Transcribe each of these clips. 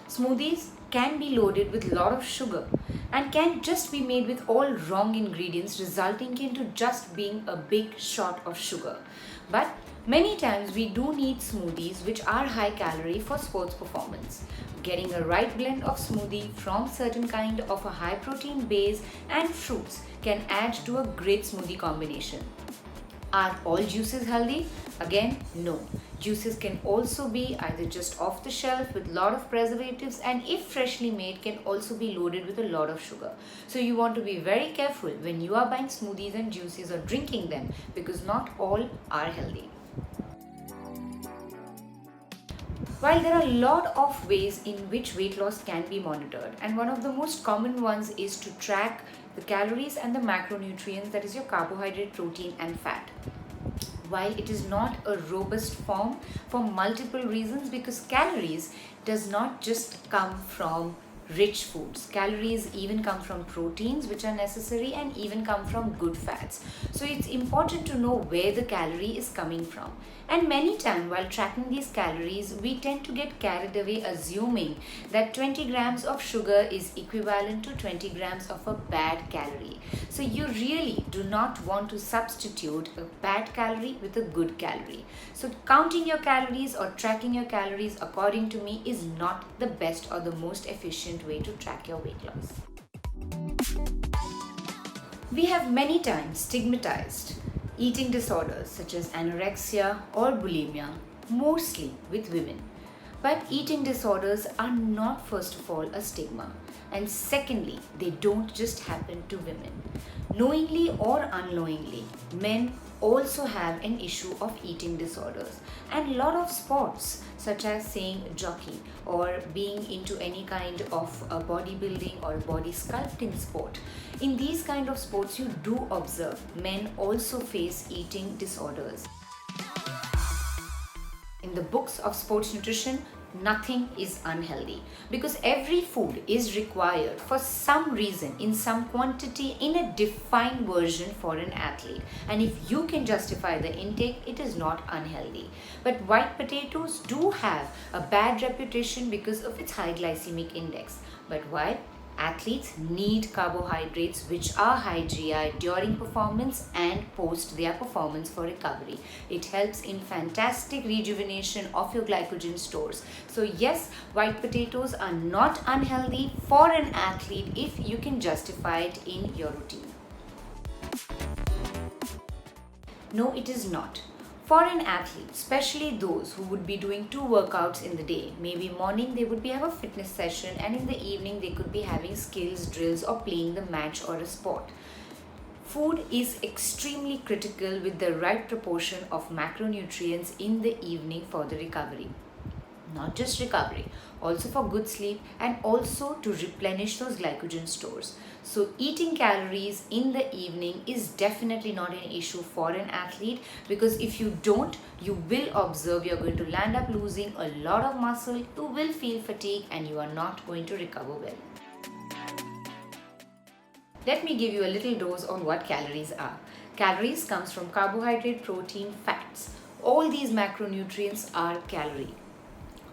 Smoothies can be loaded with a lot of sugar and can just be made with all wrong ingredients, resulting into just being a big shot of sugar. But many times we do need smoothies which are high calorie for sports performance. Getting a right blend of smoothie from certain kind of a high protein base and fruits can add to a great smoothie combination. Are all juices healthy? Again, no. Juices can also be either just off the shelf with a lot of preservatives, and if freshly made can also be loaded with a lot of sugar. So you want to be very careful when you are buying smoothies and juices or drinking them, because not all are healthy. While there are a lot of ways in which weight loss can be monitored, and one of the most common ones is to track the calories and the macronutrients, that is your carbohydrate, protein and fat. While it is not a robust form for multiple reasons, because calories does not just come from rich foods. Calories even come from proteins which are necessary and even come from good fats. So it's important to know where the calorie is coming from. And many times while tracking these calories, we tend to get carried away assuming that 20 grams of sugar is equivalent to 20 grams of a bad calorie. So you really do not want to substitute a bad calorie with a good calorie. So counting your calories or tracking your calories, according to me, is not the best or the most efficient way to track your weight loss. We have many times stigmatized eating disorders such as anorexia or bulimia, mostly with women. But eating disorders are not, first of all, a stigma, and secondly, they don't just happen to women. Knowingly or unknowingly, men also have an issue of eating disorders, and a lot of sports such as saying jockey or being into any kind of a bodybuilding or body sculpting sport, in these kind of sports you do observe men also face eating disorders. In the books of sports nutrition, nothing is unhealthy, because every food is required for some reason in some quantity in a defined version for an athlete, and if you can justify the intake, it is not unhealthy. But white potatoes do have a bad reputation because of its high glycemic index. But why? Athletes need carbohydrates which are high GI during performance and post their performance for recovery. It helps in fantastic rejuvenation of your glycogen stores. So yes, white potatoes are not unhealthy for an athlete if you can justify it in your routine. No, it is not. For an athlete, especially those who would be doing 2 workouts in the day, maybe morning they would have a fitness session and in the evening they could be having skills drills or playing the match or a sport. Food is extremely critical with the right proportion of macronutrients in the evening for the recovery. Not just recovery, also for good sleep and also to replenish those glycogen stores. So eating calories in the evening is definitely not an issue for an athlete, because if you don't, you will observe you're going to land up losing a lot of muscle, you will feel fatigue and you are not going to recover well. Let me give you a little dose on what calories are. Calories comes from carbohydrate, protein, fats. All these macronutrients are calorie.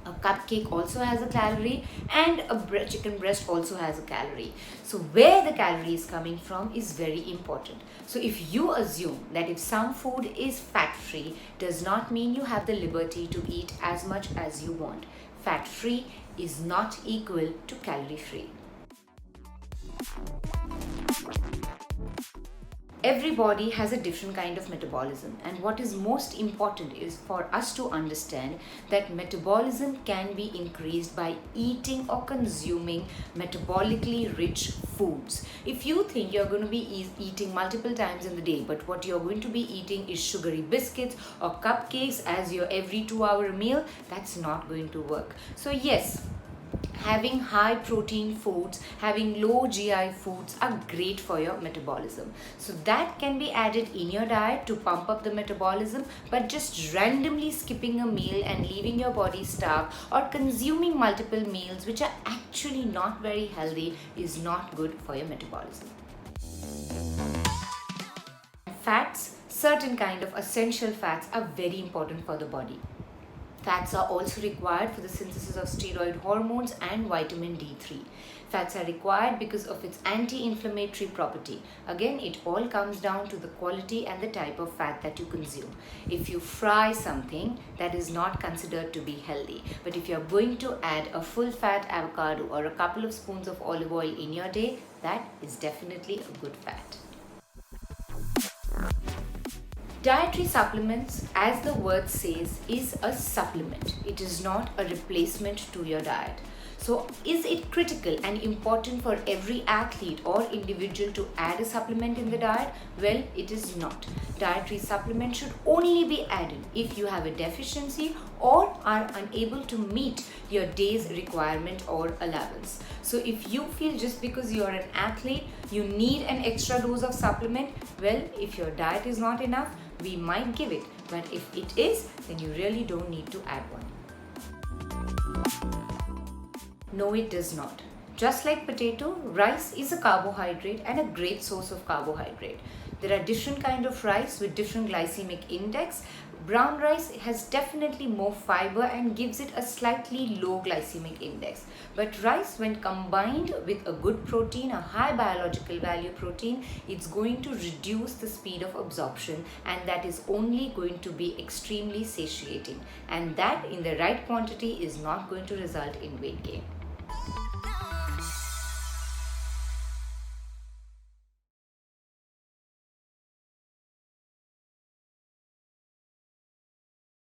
A cupcake also has a calorie and a chicken breast also has a calorie. So where the calorie is coming from is very important. So if you assume that if some food is fat-free, does not mean you have the liberty to eat as much as you want. Fat-free is not equal to calorie-free. Every body has a different kind of metabolism, and what is most important is for us to understand that metabolism can be increased by eating or consuming metabolically rich foods. If you think you're going to be eating multiple times in the day, but what you're going to be eating is sugary biscuits or cupcakes as your every 2-hour meal, that's not going to work. So yes, having high protein foods, having low GI foods are great for your metabolism. So that can be added in your diet to pump up the metabolism, but just randomly skipping a meal and leaving your body starved or consuming multiple meals which are actually not very healthy is not good for your metabolism. Fats, certain kind of essential fats are very important for the body. Fats are also required for the synthesis of steroid hormones and vitamin D3. Fats are required because of its anti-inflammatory property. Again, it all comes down to the quality and the type of fat that you consume. If you fry something, that is not considered to be healthy. But if you're going to add a full fat avocado or a couple of spoons of olive oil in your day, that is definitely a good fat. Dietary supplements, as the word says, is a supplement. It is not a replacement to your diet. So, is it critical and important for every athlete or individual to add a supplement in the diet? Well, it is not. Dietary supplements should only be added if you have a deficiency or are unable to meet your day's requirement or allowance. So, if you feel just because you are an athlete, you need an extra dose of supplement, well, if your diet is not enough, we might give it. But if it is, then you really don't need to add one. No, it does not. Just like potato, rice is a carbohydrate and a great source of carbohydrate. There are different kinds of rice with different glycemic index. Brown rice has definitely more fiber and gives it a slightly low glycemic index. But rice, when combined with a good protein, a high biological value protein, it's going to reduce the speed of absorption, and that is only going to be extremely satiating. And that in the right quantity is not going to result in weight gain.